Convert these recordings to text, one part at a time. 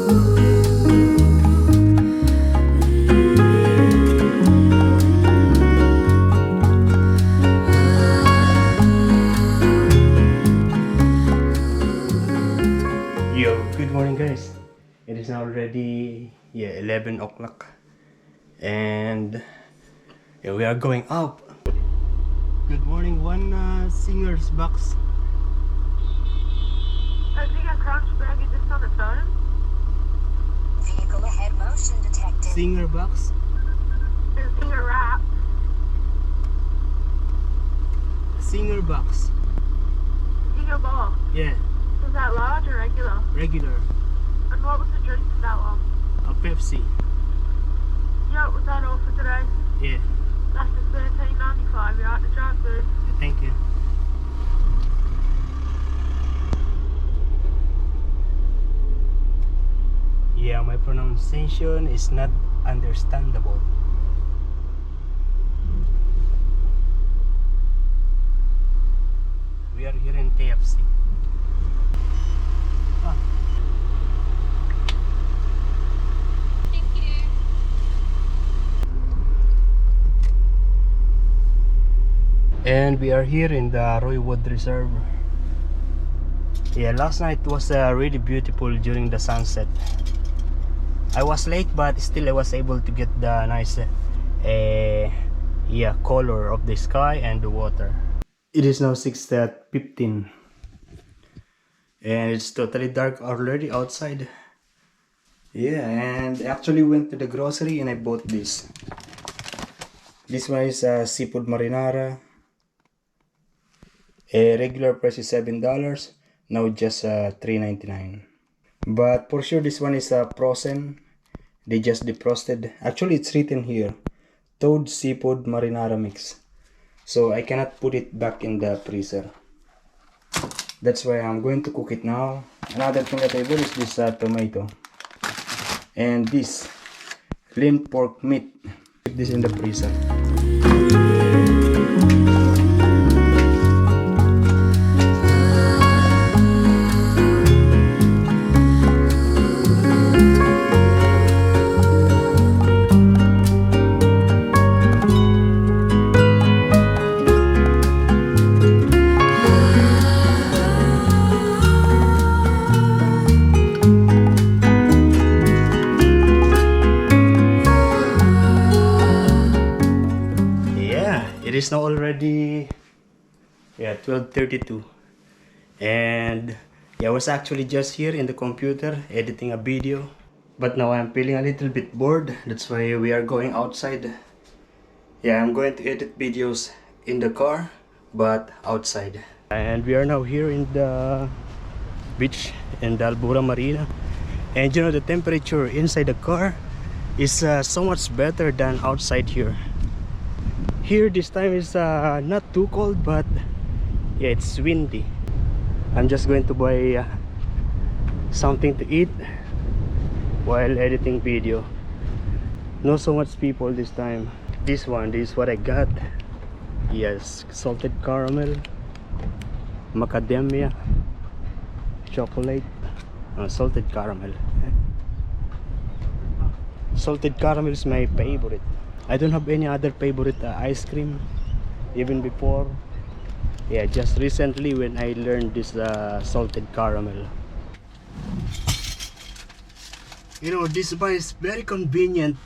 Yo, good morning guys. It is now already 11 o'clock and we are going up. Good morning, one singer's box. I think I crouched back and just on the phone. Vehicle ahead motion detected. Singer box. There's a singer rap. Singer box. Singer ball. Yeah, Was that large or regular? regular. And what was the drink for that one? A Pepsi. Yeah, was that all for today? Yeah, That's just $13.95. You're out to drive through. thank you. Yeah, my pronunciation is not understandable. We are here in KFC. Ah. Thank you. And we are here in the Roywood Reserve. Yeah, last night was really beautiful during the sunset. I was late, but still I was able to get the nice color of the sky and the water. It is now 6:15 and it's totally dark already outside. Yeah, and I actually went to the grocery and I bought this. This one is seafood marinara. A regular price is $7, now just $3.99. But for sure this one is frozen. They just defrosted. Actually it's written here, Toad Seafood Marinara Mix. So I cannot put it back in the freezer. That's why I'm going to cook it now. Another thing that I bought is this tomato. And this lean pork meat. Put this in the freezer. It is now already 12:32 and I was actually just here in the computer editing a video, but now I'm feeling a little bit bored. That's why we are going outside. I'm going to edit videos in the car but outside. And we are now here in the beach in the Albura Marina, and you know, the temperature inside the car is so much better than outside here. Here this time is not too cold, but it's windy. I'm just going to buy something to eat while editing video. Not so much people this time. This is what I got. Yes, salted caramel, macadamia, chocolate, salted caramel. Salted caramel is my favorite. I don't have any other favorite ice cream even before. Just recently when I learned this salted caramel. You know, this one is very convenient.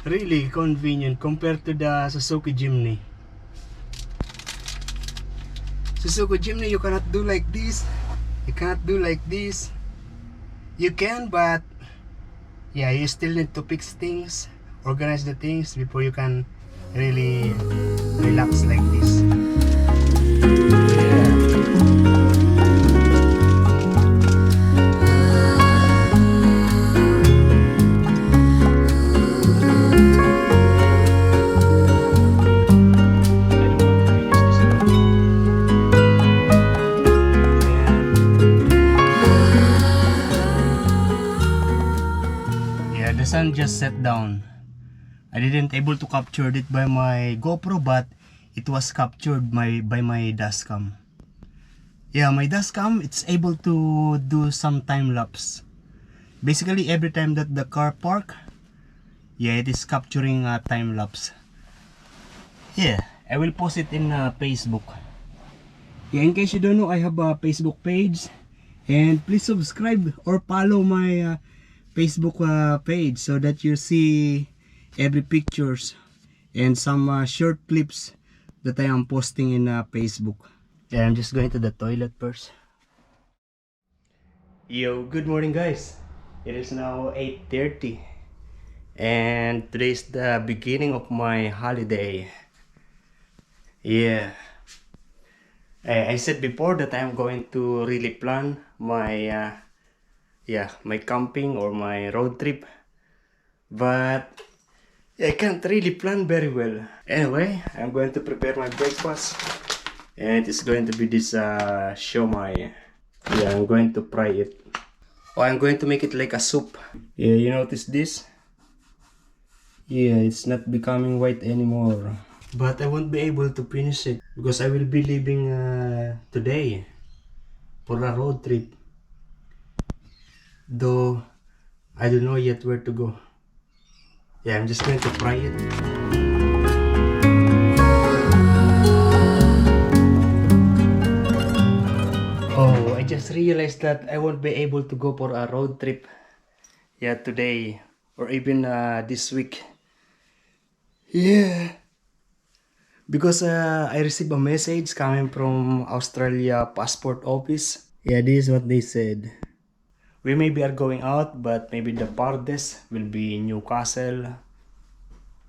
Really convenient compared to the Suzuki Jimny. Suzuki Jimny, you cannot do like this. You cannot do like this. You can, but you still need to fix things, organize the things before you can really relax like this. The sun just set down. I didn't able to capture it by my GoPro, but it was captured by my dashcam. My dashcam, it's able to do some time lapse. basically every time that the car park, yeah, it is capturing time lapse. Yeah, I will post it in Facebook. Yeah, in case you don't know, I have a Facebook page, and please subscribe or follow my Facebook page so that you see every pictures and some short clips that I am posting in Facebook. Yeah, I'm just going to the toilet first. Yo, good morning guys. It is now 8:30 and today is the beginning of my holiday. Yeah, I said before that I'm going to really plan my my camping or my road trip, but I can't really plan very well. Anyway, I'm going to prepare my breakfast, and it's going to be this siomai. Yeah, I'm going to fry it. Oh, I'm going to make it like a soup. Yeah, you notice this? Yeah, it's not becoming white anymore. But I won't be able to finish it because I will be leaving today for a road trip. Though I don't know yet where to go. Yeah, I'm just going to fry it. Oh, I just realized that I won't be able to go for a road trip, yeah, today or even this week. Yeah, because I received a message coming from Australia passport office. Yeah, this is what they said. We maybe are going out, but maybe the farthest will be Newcastle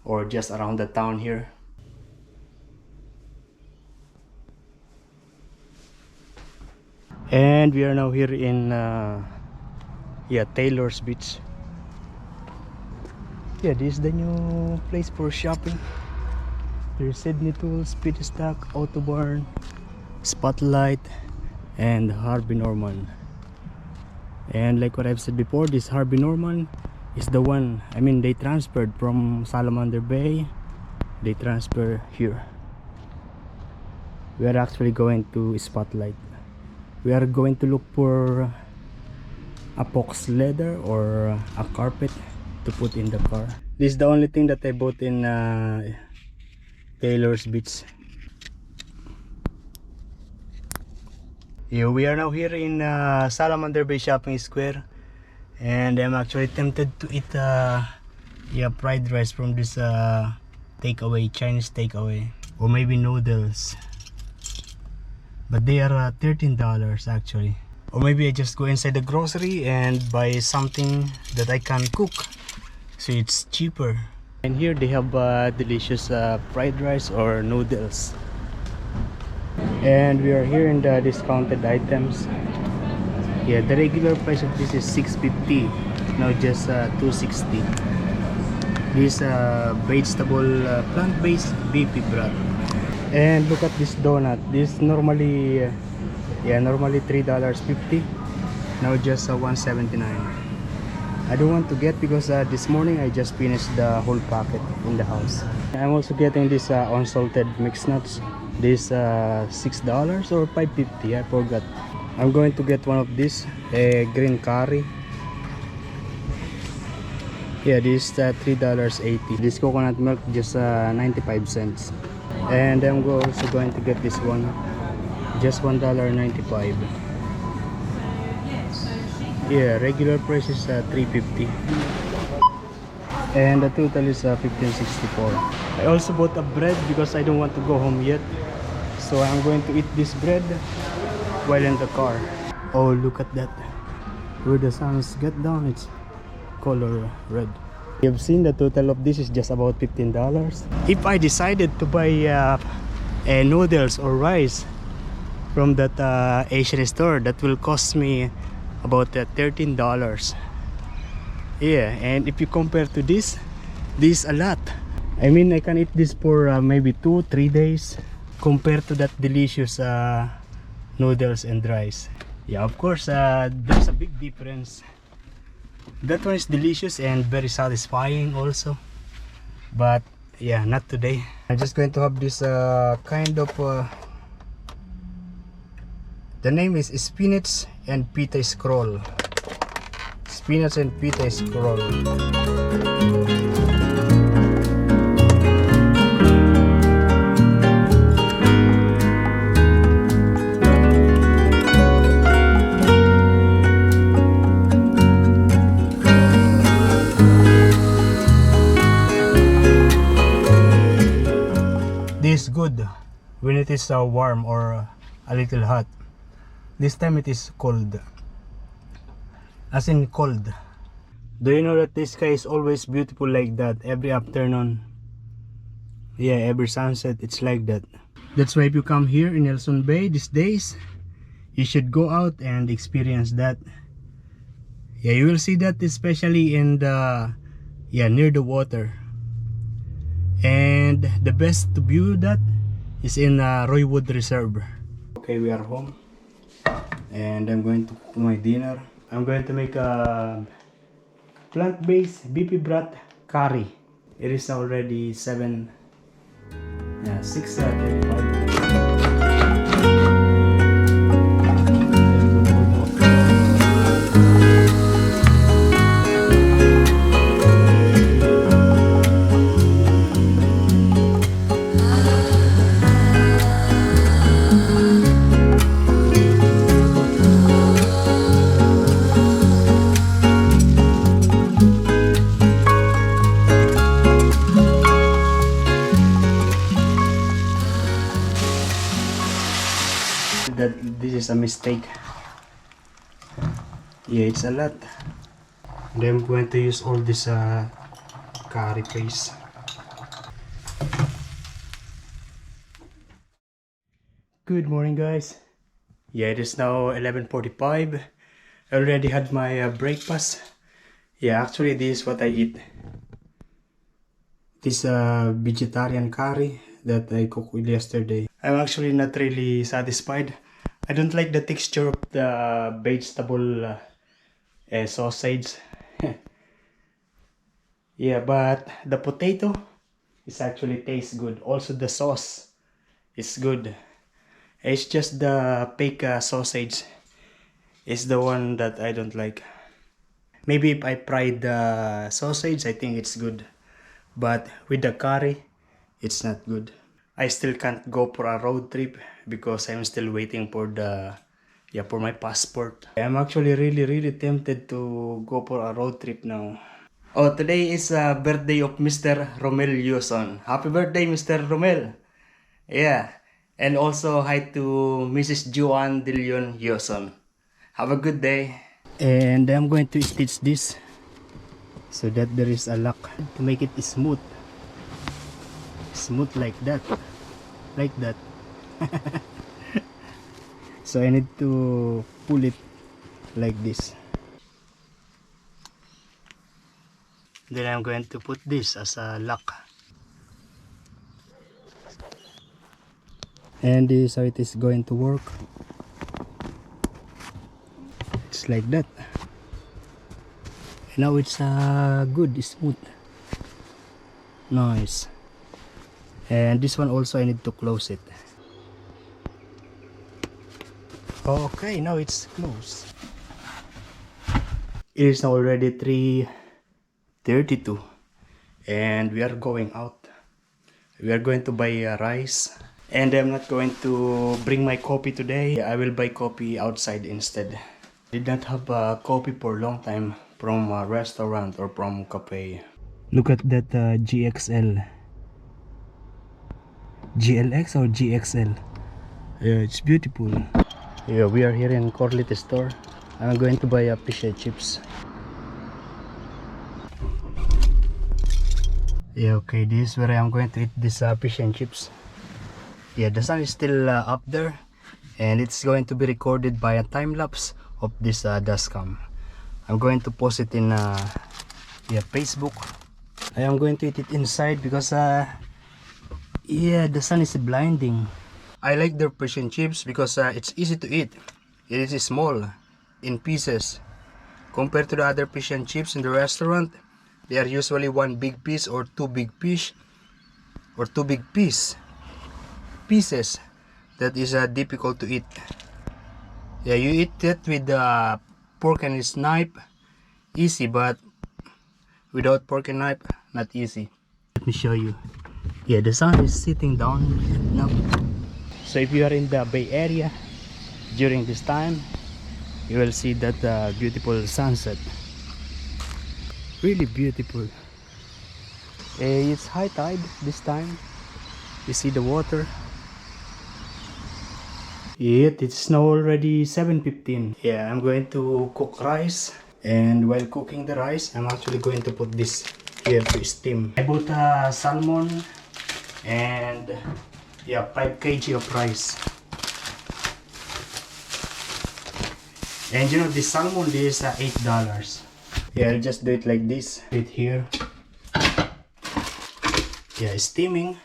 or just around the town here. And we are now here in Taylor's Beach. Yeah, this is the new place for shopping. There's Sydney Tools, Pitstock, Autobarn, Spotlight, and Harvey Norman. And like what I've said before, this Harvey Norman is the one, I mean, they transferred from Salamander Bay. They transfer here. We are actually going to Spotlight. We are going to look for a box leather or a carpet to put in the car. This is the only thing that I bought in Taylor's Beach. Yeah, we are now here in Salamander Bay Shopping Square, and I'm actually tempted to eat fried rice from this takeaway, Chinese takeaway, or maybe noodles. But they are $13 actually. Or maybe I just go inside the grocery and buy something that I can cook, so it's cheaper. And here they have delicious fried rice or noodles. And we are here in the discounted items. Yeah, the regular price of this is $6.50. Now just $2.60. This vegetable plant-based beefy broth. And look at this donut. This normally normally $3.50. Now just $1.79. I don't want to get because this morning I just finished the whole packet in the house. I'm also getting this unsalted mixed nuts. This $6 or $5.50, I forgot. I'm going to get one of these, a green curry. Yeah, this $3.80. This coconut milk just 95 cents. And I'm also going to get this one, just $1.95. Yeah, regular price is $3.50. And the total is $15.64. I also bought a bread because I don't want to go home yet, so I'm going to eat this bread while in the car. Oh, look at that. Where the suns get down, it's color red. You've seen the total of this is just about $15. If I decided to buy noodles or rice from that Asian store, that will cost me about $13. Yeah, and if you compare to this is a lot. I mean, I can eat this for maybe 2-3 days compared to that delicious noodles and rice. Yeah, of course there's a big difference. That one is delicious and very satisfying also, but yeah, not today. I'm just going to have this kind of the name is spinach and pita scroll. spinach and pita scroll. This is good when it is warm or a little hot. This time it is cold, as in cold. Do you know that this sky is always beautiful like that every afternoon? Yeah, every sunset it's like that. That's why if you come here in Nelson Bay these days, you should go out and experience that. Yeah, you will see that especially in the near the water. And the best to view that is in Roywood Reserve. Okay, we are home and I'm going to cook my dinner. I'm going to make a plant-based beefy broth curry. It is already 6:35. That this is a mistake. Yeah, it's a lot. And I'm going to use all this curry paste. Good morning, guys. Yeah, it is now 11:45. I already had my breakfast. Yeah, actually this is what I eat. This vegetarian curry that I cooked yesterday. I'm actually not really satisfied. I don't like the texture of the vegetable sausage. Yeah, but the potato is actually tastes good. Also the sauce is good. It's just the fake sausage is the one that I don't like. Maybe if I fried the sausage, I think it's good. But with the curry, it's not good. I still can't go for a road trip because I'm still waiting for for my passport. I'm actually really tempted to go for a road trip now. Oh, today is a birthday of Mr. Romel Yuson. Happy birthday, Mr. Romel. Yeah. And also hi to Mrs. Joan De Leon Yuson. Have a good day. And I'm going to stitch this so that there is a lock to make it smooth. Smooth like that. Like that. So I need to pull it like this. Then I'm going to put this as a lock. And this is how it is going to work. It's like that. And now it's good, smooth. Nice. And this one also I need to close it. Okay, now it's closed. It is already 3:32 and we are going out. We are going to buy rice. And I'm not going to bring my coffee today. I will buy coffee outside instead. Did not have coffee for a long time from a restaurant or from cafe. Look at that GXL. GLX or GXL? Yeah, it's beautiful. Yeah, we are here in Corlett store. I'm going to buy fish and chips. Yeah, okay, this is where I'm going to eat this fish and chips. Yeah, the sun is still up there, and it's going to be recorded by a time lapse of this dashcam. I'm going to post it in Facebook. I am going to eat it inside because yeah, the sun is blinding. I like their fish and chips because it's easy to eat. It is small in pieces compared to the other fish and chips in the restaurant. They are usually one big piece or two big fish or two big pieces that is difficult to eat. Yeah, you eat it with the pork and its knife. easy, but without pork and knife, not easy. Let me show you. Yeah, the sun is sitting down now. So if you are in the Bay Area during this time, you will see that beautiful sunset. Really beautiful. It's high tide this time. You see the water. Yet it's now already 7:15. Yeah, I'm going to cook rice, and while cooking the rice, I'm actually going to put this here to steam. I bought salmon and yeah, 5 kg of rice. And you know, this salmon, this is $8. Yeah, I'll just do it like this. It here. Yeah, steaming.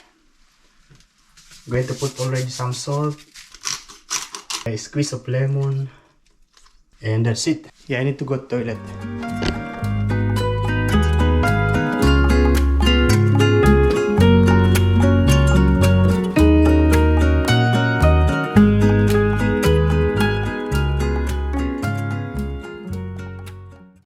I'm going to put already some salt, a squeeze of lemon, and that's it. Yeah, I need to go to the toilet.